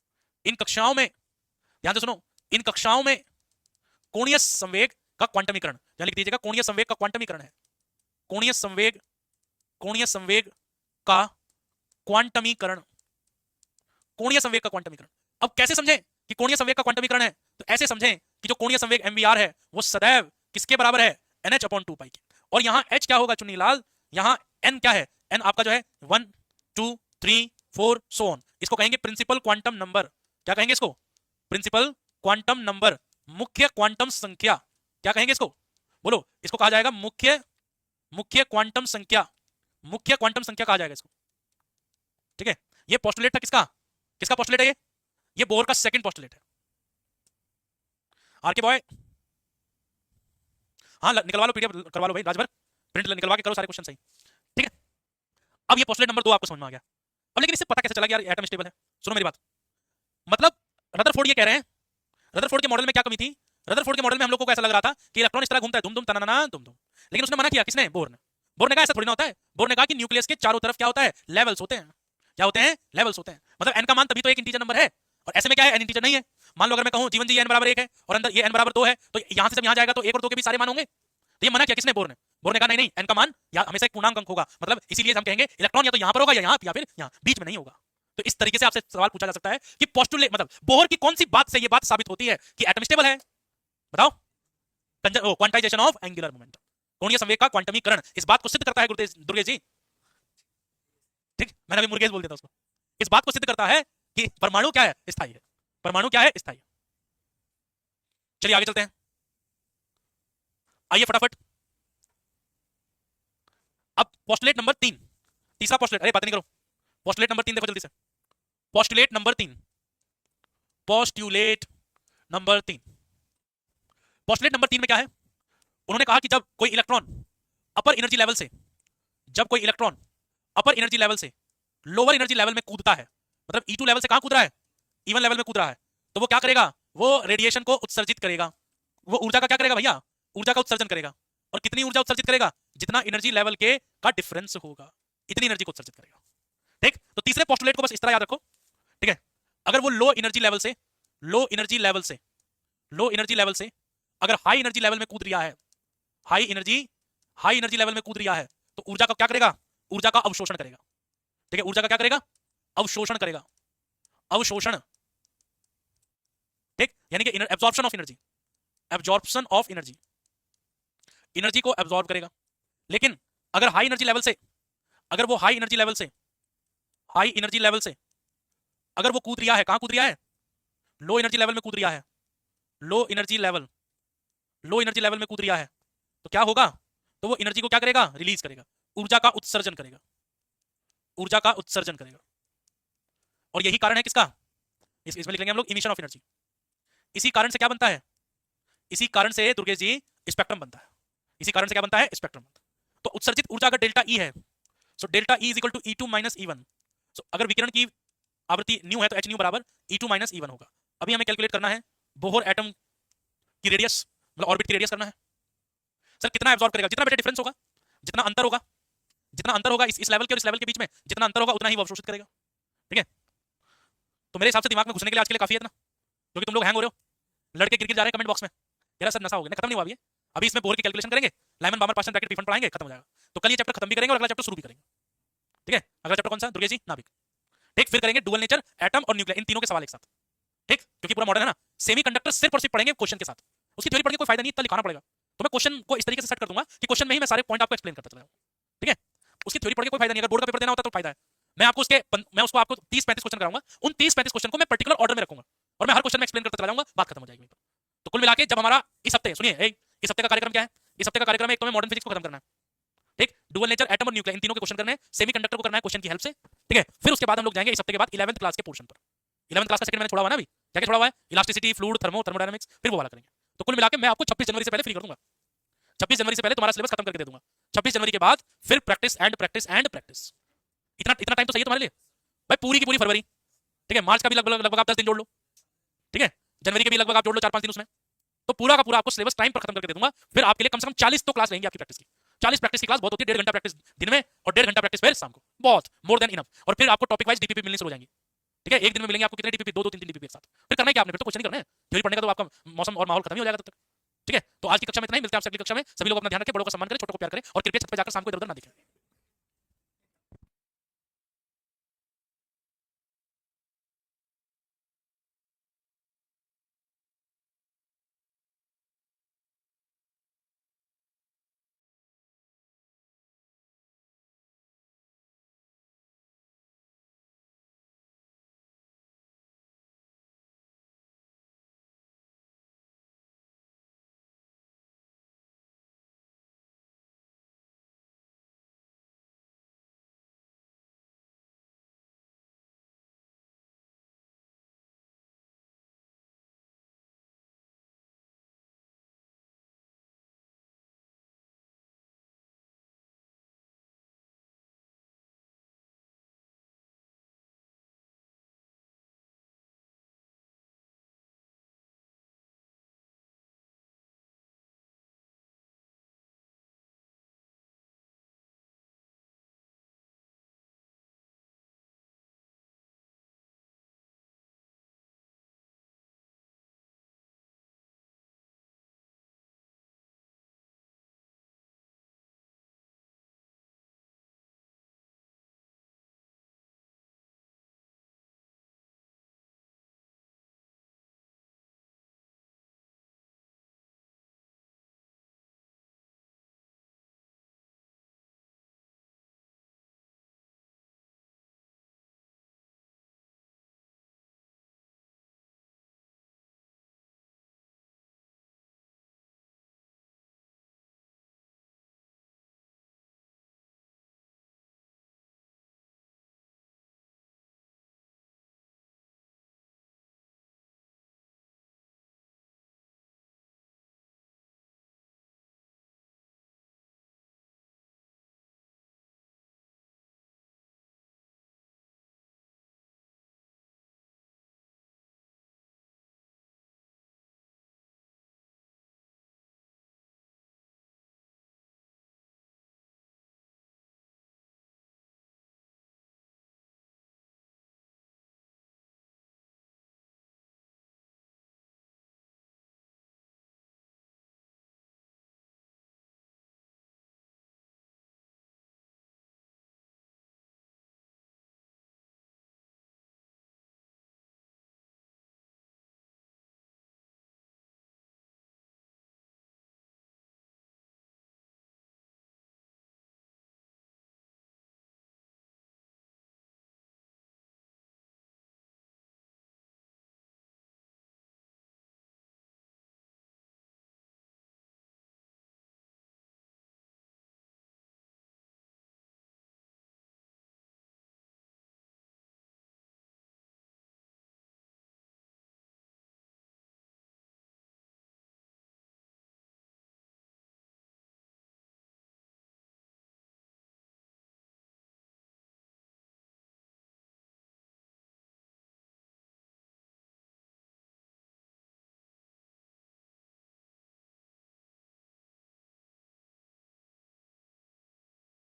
इन कक्षाओं में, ध्यान से सुनो, इन कक्षाओं में कोणीय संवेग का क्वांटमीकरण, यहां लिख दीजिएगा, कोणीय संवेग का क्वांटमीकरण है। कोणीय संवेग का क्वांटमीकरण। अब कैसे समझें कि कोणीय संवेग का क्वांटमीकरण है? तो ऐसे समझें कि जो कोणीय संवेग mvr है वो सदैव किसके बराबर है? nh/2π के। और यहां h क्या होगा चुन्नी लाल? यहां n क्या है? n आपका जो है 1 2 3 4 सो ऑन, इसको कहेंगे प्रिंसिपल क्वांटम नंबर। क्या कहेंगे इसको? प्रिंसिपल क्वांटम नंबर, मुख्य क्वांटम संख्या। क्या कहेंगे इसको? बोलो, इसको कहा जाएगा मुख्य क्वांटम संख्या। मुख्य क्वांटम संख्या कहा जाएगा इसको। ठीक है, ये पोस्टुलेट था किसका? किसका पोस्टुलेट है ये बोर का सेकंड पोस्टुलेट है। आरके बॉय, हाँ निकलवा लो, पीडीएफ करवा लो भाई राजभर, प्रिंट निकलवा के करो सारे क्वेश्चन सही। ठीक है, अब ये पोस्टुलेट नंबर 2 आपको समझ में आ गया। अब लेकिन इससे पता कैसे चला कि यार एटम स्टेबल है? सुनो मेरी बात, मतलब रदरफोर्ड ये कह रहे हैं, रदरफोर्ड के मॉडल में क्या कमी थी? रदरफोर्ड के मॉडल में हम लोगों को ऐसा लग रहा था कि इलेक्ट्रॉन इस तरह घूमता है, दुम दुम तनाना दुम दुम, लेकिन उसने मना किया। किसने? बोर ने। बोर ने कहा ऐसा थोड़ी ना होता है। बोर ने कहा कि न्यूक्लियस के चारों तरफ क्या होता है? लेवल्स होते हैं। क्या होते हैं? लेवल्स होते हैं। मतलब n का मान तभी तो एक इंटीजर नंबर है, और ऐसे में क्या है? n इंटीजर नहीं है। मान लो अगर मैं कहूं जीवन जी n बराबर 1 है और अंदर ये n बराबर 2 है, तो यहां से जब यहां जाएगा तो 1 और 2 के भी सारे मान होंगे। तो ये मना किया किसने? बोर ने। बोर ने कहा नहीं नहीं, n का मान या हमेशा एक पूर्णांक अंक होगा, मतलब इसीलिए हम कहेंगे इलेक्ट्रॉन या तो यहां पर होगा या यहां या फिर यहां, बीच में नहीं होगा। तो इस तरीके से आपसे सवाल पूछा जा सकता है कि पोस्टुलेट मतलब बोहर की कौन सी बात से ये बात साबित होती है कि एटम स्टेबल है? बताओ। क्वांटाइजेशन ऑफ एंगुलर मोमेंटम, कोणीय संवेग का क्वांटमीकरण इस बात को सिद्ध करता है दुर्गेश जी। ठीक, मैंने अभी मुर्गेश बोल दिया था उसको। इस बात को सिद्ध करता है कि परमाणु क्या है? स्थायी है। परमाणु क्या है? स्थायी। चलिए आगे चलते हैं, आइए फटाफट। अब पोस्टुलेट नंबर 3, तीसरा पोस्टुलेट, अरे बात नहीं करो, पोस्टुलेट नंबर 3 देखो जल्दी से। Postulate number 3, postulate number 3, postulate number 3 में क्या है? उन्होंने कहा कि जब कोई इलेक्ट्रॉन अपर एनर्जी लेवल से, जब कोई इलेक्ट्रॉन अपर एनर्जी लेवल से लोअर एनर्जी लेवल में कूदता है, मतलब E2 लेवल से कहां कूद रहा है? E1 लेवल में कूद रहा है, तो वो क्या करेगा? वो रेडिएशन को उत्सर्जित करेगा। वो ऊर्जा का क्या करेगा भैया? ऊर्जा का उत्सर्जन करेगा। और कितनी ऊर्जा उत्सर्जित करेगा? जितना एनर्जी लेवल के का डिफरेंस होगा, इतनी एनर्जी को उत्सर्जित करेगा। ठीक, तो तीसरे पोस्टुलेट को बस इस तरह याद रखो। ठीक है, अगर वो लो एनर्जी लेवल से अगर हाई एनर्जी लेवल में कूद रहा है, हाई एनर्जी लेवल में कूद रहा है, तो ऊर्जा का क्या करेगा? ऊर्जा का अवशोषण करेगा। ठीक है, ऊर्जा का क्या करेगा? अवशोषण करेगा। अवशोषण, ठीक, यानी कि absorption of energy, absorption of energy, energy को एब्जॉर्ब करेगा। लेकिन अगर हाई एनर्जी लेवल से, अगर वो हाई एनर्जी लेवल से अगर वो कूद रहा है, कहां कूद रहा है? लो एनर्जी लेवल में कूद रहा है। लो एनर्जी लेवल में कूद रहा है, तो क्या होगा? तो वो एनर्जी को क्या करेगा? रिलीज करेगा, ऊर्जा का उत्सर्जन करेगा, ऊर्जा का उत्सर्जन करेगा। और यही कारण है किसका? इसमें लिख लेंगे हम लोग इमिशन ऑफ एनर्जी। इसी कारण से क्या बनता है? इसी कारण से दुर्गेश जी स्पेक्ट्रम बनता है। इसी कारण से क्या बनता है? स्पेक्ट्रम। तो उत्सर्जित ऊर्जा अगर डेल्टा ई है, so delta E is equal to E2 minus E1। So अगर विकिरण की आवृत्ति न्यू है तो h न्यू बराबर E2 माइनस E1 होगा। अभी हमें कैलकुलेट करना है बोहर एटम की रेडियस, मतलब ऑर्बिट की रेडियस करना है। सर कितना एब्जॉर्ब करेगा? जितना बेटा डिफरेंस होगा, जितना अंतर होगा इस लेवल के और इस लेवल के बीच में, जितना अंतर होगा उतना ही वो अवशोषित करेगा। ठीक है, तो मेरे हिसाब से दिमाग में घुसने के लिए आज के लिए काफी है इतना, क्योंकि तुम लोग हैंग हो रहे हो, लड़के गिर जा रहे हैं कमेंट बॉक्स में, मेरा सर नशा हो गया, खत्म नहीं हुआ अभी इसमें बोहर की कैलकुलेशन करेंगे, Lyman Barmer partial bracket refund पढ़ाएंगे, खत्म हो जाएगा। तो कल ये चैप्टर खत्म भी करेंगे और अगला चैप्टर शुरू भी करेंगे। ठीक है, अगला चैप्टर कौन सा? दुर्गेश जी, नाभिक। ठीक, फिर करेंगे डुअल नेचर, एटम और न्यूक्लियर, इन तीनों के सवाल एक साथ। ठीक, क्योंकि पूरा मॉडल है ना, सेमीकंडक्टर सिर्फ और सिर्फ पढ़ेंगे क्वेश्चन के साथ, उसकी थ्योरी पढ़ के कोई फायदा नहीं, इतना लिखाना पड़ेगा। तो मैं क्वेश्चन को इस तरीके से सेट कर दूंगा कि क्वेश्चन में ही मैं सारे पॉइंट आपको एक्सप्लेन करता चला जाऊं। ठीक है, उसकी थ्योरी पढ़ के कोई फायदा नहीं, अगर बोर्ड का पेपर देना होता तो फायदा है। मैं आपको 30-35 क्वेश्चन कराऊंगा, उन 30-35 क्वेश्चन को मैं पर्टिकुलर ऑर्डर में रखूंगा और मैं हर क्वेश्चन में एक्सप्लेन करता चला जाऊंगा, बात खत्म हो जाएगी। तो कुल मिला के जब हमारा इस हफ्ते, सुनिए इस हफ्ते का कार्यक्रम क्या है? इस हफ्ते का कार्यक्रम है, एक तो मैं मॉडर्न फिजिक्स को खत्म करना है, ठीक, डुअल नेचर, एटम और न्यूक्लियर, इन तीनों के क्वेश्चन करने हैं, सेमीकंडक्टर को करना है क्वेश्चन की हेल्प से। ठीक है, फिर उसके बाद हम लोग जाएंगे इस हफ्ते के बाद 11th क्लास के पोर्शन पर। 11th क्लास का सेकंड मैंने छोड़ा हुआ ना अभी, क्या छोड़ा हुआ है? इलास्टिसिटी, फ्लूइड, थर्मोडायनामिक्स, फिर वो वाला करेंगे। तो कुल मिला के मैं आपको 26 जनवरी से पहले फ्री कर दूंगा। 26 जनवरी से पहले तुम्हारा सिलेबस खत्म करके दे दूंगा। 26 जनवरी के बाद फिर practice and practice and practice. इतना टाइम तो सही है तुम्हारे लिए भाई, पूरी की पूरी फरवरी। ठीक है, मार्च का भी लगभग आप 10 दिन जोड़ लो। ठीक है, जनवरी के भी लगभग आप जोड़ लो 4-5 दिन उसमें, तो पूरा का पूरा आपको सिलेबस टाइम पर खत्म करके दे दूंगा। फिर आपके लिए कम से कम 40 तो क्लास रहेंगी आपकी प्रैक्टिस की। 40 प्रैक्टिस की क्लास बहुत होती है, 1.5 घंटा प्रैक्टिस दिन में और 1.5 घंटा प्रैक्टिस फिर शाम को, बहुत मोर देन इनफ। और फिर आपको टॉपिक वाइज डीपीपी मिलनी शुरू हो जाएंगी। ठीक है, एक दिन में मिलेंगे आपको कितने डीपीपी? 2-2, 3-3 डीपीपी एक साथ। फिर करना है क्या आपने? फिर तो क्वेश्चन ही करना है, थ्योरी पढ़ने का तो आपका मौसम और माहौल खत्म ही हो जाएगा तब तक। ठीक है, तो आज की कक्षा में इतना ही, मिलते हैं आपसे अगली कक्षा में। सभी लोग अपना ध्यान रखें, बड़ों का सम्मान करें, छोटों को प्यार करें और कृपया छत पर जाकर शाम को इधर उधर ना दिखें।